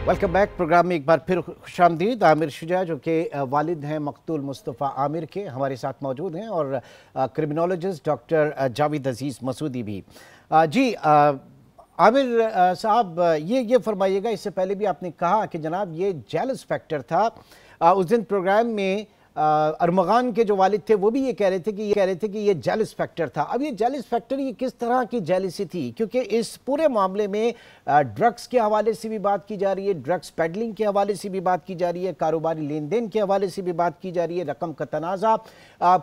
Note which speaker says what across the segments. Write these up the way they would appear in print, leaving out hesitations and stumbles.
Speaker 1: Welcome back. Programme में एक बार फिर खुशामदीद। आमिर शुजा जो कि वालिद हैं मकतूल मुस्तफ़ा आमिर के, हमारे साथ मौजूद हैं, और क्रिमिनोलॉजिस्ट डॉक्टर जावेद अजीज़ मसूदी भी। जी आमिर साहब, ये फरमाइएगा, इससे पहले भी आपने कहा कि जनाब ये जेलस फैक्टर था। उस दिन प्रोग्राम में अरमगान के जो वालिद थे वो भी ये कह रहे थे कि ये जेलस फैक्टर था। अब ये जेलस फैक्टर ये किस तरह की जेलसी थी? क्योंकि इस पूरे मामले में ड्रग्स के हवाले से भी बात की जा रही है, ड्रग्स पेडलिंग के हवाले से भी बात की जा रही है, कारोबारी लेन देन के हवाले से भी बात की जा रही है, रकम का तनाज़ा,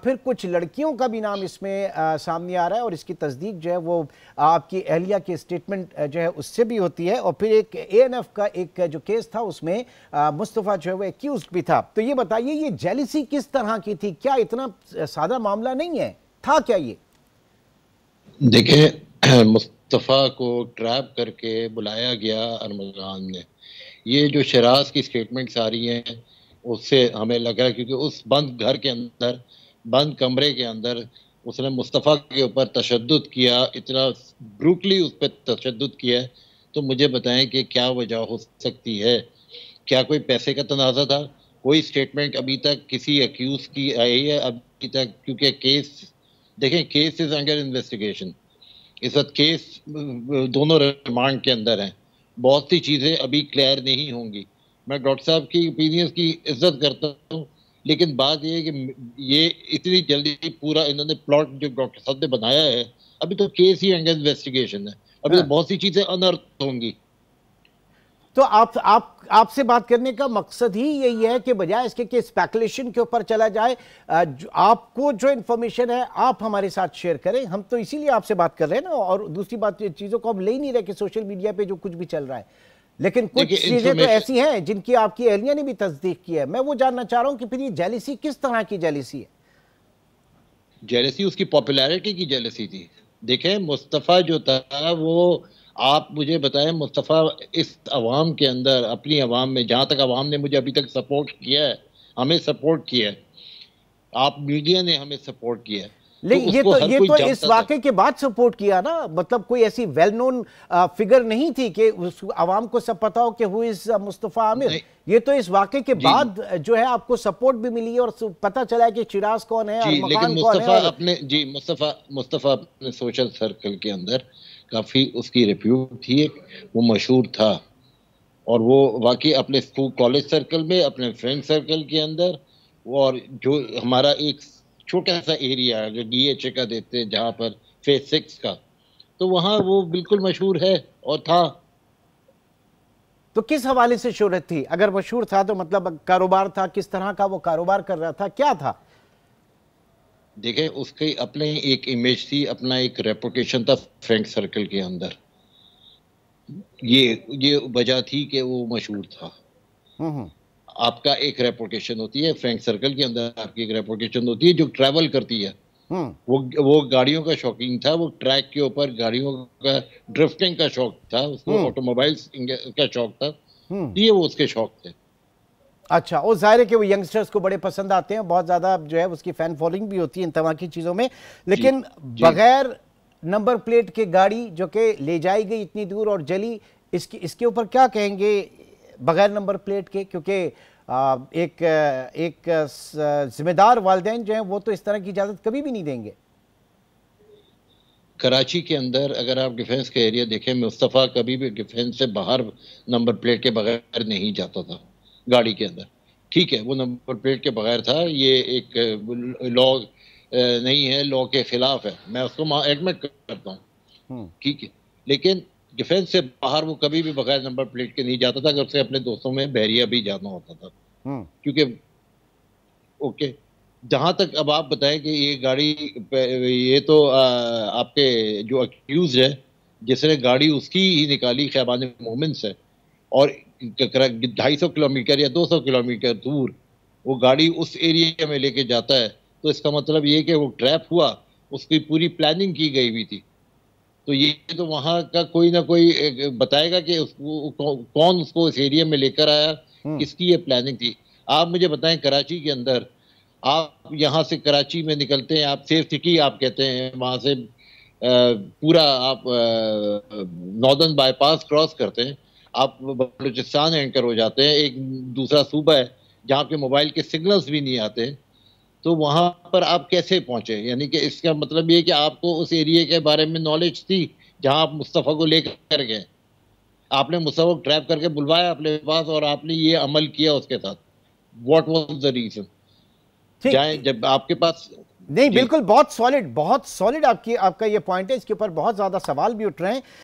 Speaker 1: फिर कुछ लड़कियों का भी नाम इसमें सामने आ रहा है, और इसकी तस्दीक जो है वो आपकी अहलिया की स्टेटमेंट जो है उससे भी होती है। और फिर एक ANF का एक जो केस था उसमें मुस्तफ़ा जो है वो एक्यूज भी था। तो ये बताइए ये जेलसी किस तरह की थी? क्या इतना सादा मामला नहीं है? था क्या ये?
Speaker 2: देखिए, मुस्तफ़ा को ट्रैप करके बुलाया गया अरमगान ने। ये जो शराज की स्टेटमेंट्स आ रही हैं उससे हमें लगा, क्योंकि उस बंद घर के अंदर, बंद कमरे के अंदर उसने मुस्तफ़ा के ऊपर तशद्दुद किया, इतना ब्रूटली उस पर तशद्दुद किया। तो मुझे बताएं कि क्या वजह हो सकती है? क्या कोई पैसे का तनाज़ा था? कोई स्टेटमेंट अभी तक किसी अक्यूज की आई है अभी तक? क्योंकि केस, देखें, केस इज अंडर इन्वेस्टिगेशन। इस वक्त केस दोनों रिमांड के अंदर हैं। बहुत सी चीज़ें अभी क्लियर नहीं होंगी। मैं डॉक्टर साहब की ओपिनियंस की इज्जत करता हूँ, लेकिन बात ये है कि ये इतनी जल्दी पूरा इन्होंने प्लॉट जो डॉक्टर साहब ने बनाया है, अभी तो केस ही अंडर इन्वेस्टिगेशन है। अभी तो बहुत सी चीज़ें अनर्थ होंगी।
Speaker 1: तो आपसे बात करने का मकसद ही यही है कि बजाय इसके कि स्पेकुलेशन के ऊपर चला जाए, आपको जो इन्फॉर्मेशन है आप हमारे साथ शेयर करें। हम तो इसीलिए आपसे बात कर रहे हैं ना। और दूसरी बात, चीजों को हम ले ही नहीं रहे कि सोशल मीडिया पे जो कुछ भी चल रहा है, लेकिन कुछ चीजें तो ऐसी हैं जिनकी आपकी अहलिया ने भी तस्दीक की है। मैं वो जानना चाह रहा हूं कि फिर ये जेलिसी किस तरह की जेलिसी है?
Speaker 2: जेलसी उसकी पॉपुलैरिटी की जेलसी थी। देखें, मुस्तफ़ा जो था वो, आप मुझे बताएं, मुस्तफ़ा इस अवाम के अंदर, अपनी अवाम में, जहाँ तक अवाम ने मुझे अभी तक सपोर्ट किया है, हमें सपोर्ट किया है, आप मीडिया ने हमें सपोर्ट किया है,
Speaker 1: लेकिन ये तो इस वाक़े के बाद सपोर्ट किया ना। मतलब कोई ऐसी वेल नोन फिगर नहीं थी कि उस आवाम को सब पता हो कि हु इज मुस्तफ़ा आमिर। ये तो इस वाक़े के बाद जो है आपको सपोर्ट भी मिली है और पता चला है कि चिराज कौन है,
Speaker 2: लेकिन
Speaker 1: कौन है।
Speaker 2: अपने मुस्तफ़ा अपने सोशल सर्कल के अंदर काफ़ी उसकी रिप्यूट थी, वो मशहूर था, और वो वाकई अपने स्कूल कॉलेज सर्कल में, अपने फ्रेंड सर्कल के अंदर, और जो हमारा एक छोटा सा एरिया है जो DHA का देते हैं, जहाँ पर फेज 6 का, तो वहाँ वो बिल्कुल मशहूर है और था।
Speaker 1: तो किस हवाले से शोहरत थी? अगर मशहूर था तो मतलब कारोबार था, किस तरह का वो कारोबार कर रहा था, क्या था?
Speaker 2: देखें, उसके अपने एक इमेज थी, अपना एक रेपुटेशन था फ्रेंड सर्कल के अंदर। ये वजह थी कि वो मशहूर था। आपका एक रेपुटेशन होती है फ्रेंड सर्कल के अंदर, आपकी एक रेपुटेशन होती है जो ट्रैवल करती है। वो गाड़ियों का शौकीन था, वो ट्रैक के ऊपर गाड़ियों का ड्रिफ्टिंग का शौक था, उसको ऑटोमोबाइल्स का शौक था, ये वो उसके शौक थे।
Speaker 1: अच्छा, वो जाहिर है कि वो यंगस्टर्स को बड़े पसंद आते हैं, बहुत ज़्यादा जो है उसकी फ़ैन फॉलोइंग भी होती है इन तमाम की चीज़ों में। लेकिन बगैर नंबर प्लेट के गाड़ी जो कि ले जाई गई इतनी दूर और जली, इसके ऊपर क्या कहेंगे बगैर नंबर प्लेट के? क्योंकि एक जिम्मेदार वालिदैन जो हैं वो तो इस तरह की इजाज़त कभी भी नहीं देंगे।
Speaker 2: कराची के अंदर अगर आप डिफेंस का एरिया देखें, मुस्तफ़ा कभी भी डिफेंस से बाहर नंबर प्लेट के बगैर नहीं जाता था गाड़ी के अंदर। ठीक है, वो नंबर प्लेट के बगैर था, ये एक लॉ नहीं है, लॉ के खिलाफ है, मैं उसको एडमिट करता हूँ, ठीक है, लेकिन डिफेंस से बाहर वो कभी भी बगैर नंबर प्लेट के नहीं जाता था, अगर उसे अपने दोस्तों में बहरिया भी जाना होता था। क्योंकि ओके, जहां तक अब आप बताएं कि ये गाड़ी, ये तो आपके जो अक्यूज है, जिसने गाड़ी उसकी ही निकाली खैबान मोमिन से, और 250 किलोमीटर या 200 किलोमीटर दूर वो गाड़ी उस एरिया में लेके जाता है, तो इसका मतलब ये कि वो ट्रैप हुआ, उसकी पूरी प्लानिंग की गई हुई थी। तो ये तो वहां का कोई ना कोई बताएगा कि कौन उसको इस एरिया में लेकर आया, किसकी ये प्लानिंग थी। आप मुझे बताएं, कराची के अंदर आप यहाँ से कराची में निकलते हैं, आप सेफ सिटी आप कहते हैं, वहां से पूरा आप नॉर्दर्न बाईपास क्रॉस करते हैं, आप बलूचिस्तान एंकर हो जाते हैं, एक दूसरा सूबा है जहाँ के मोबाइल के सिग्नल्स भी नहीं आते, तो वहां पर आप कैसे पहुंचे? यानी कि इसका मतलब ये कि आपको उस एरिया के बारे में नॉलेज थी जहां आप मुस्तफ़ा को लेकर गए, आपने मुस्तफ़ा को ट्रैप करके बुलवाया अपने पास और आपने ये अमल किया उसके साथ। What was the reason? जाए
Speaker 1: ठीक।
Speaker 2: जब आपके पास।
Speaker 1: नहीं,
Speaker 2: जी।
Speaker 1: बिल्कुल, बहुत सॉलिड आपकी आपका ये पॉइंट है। इसके ऊपर बहुत ज़्यादा सवाल भी उठ रहे हैं।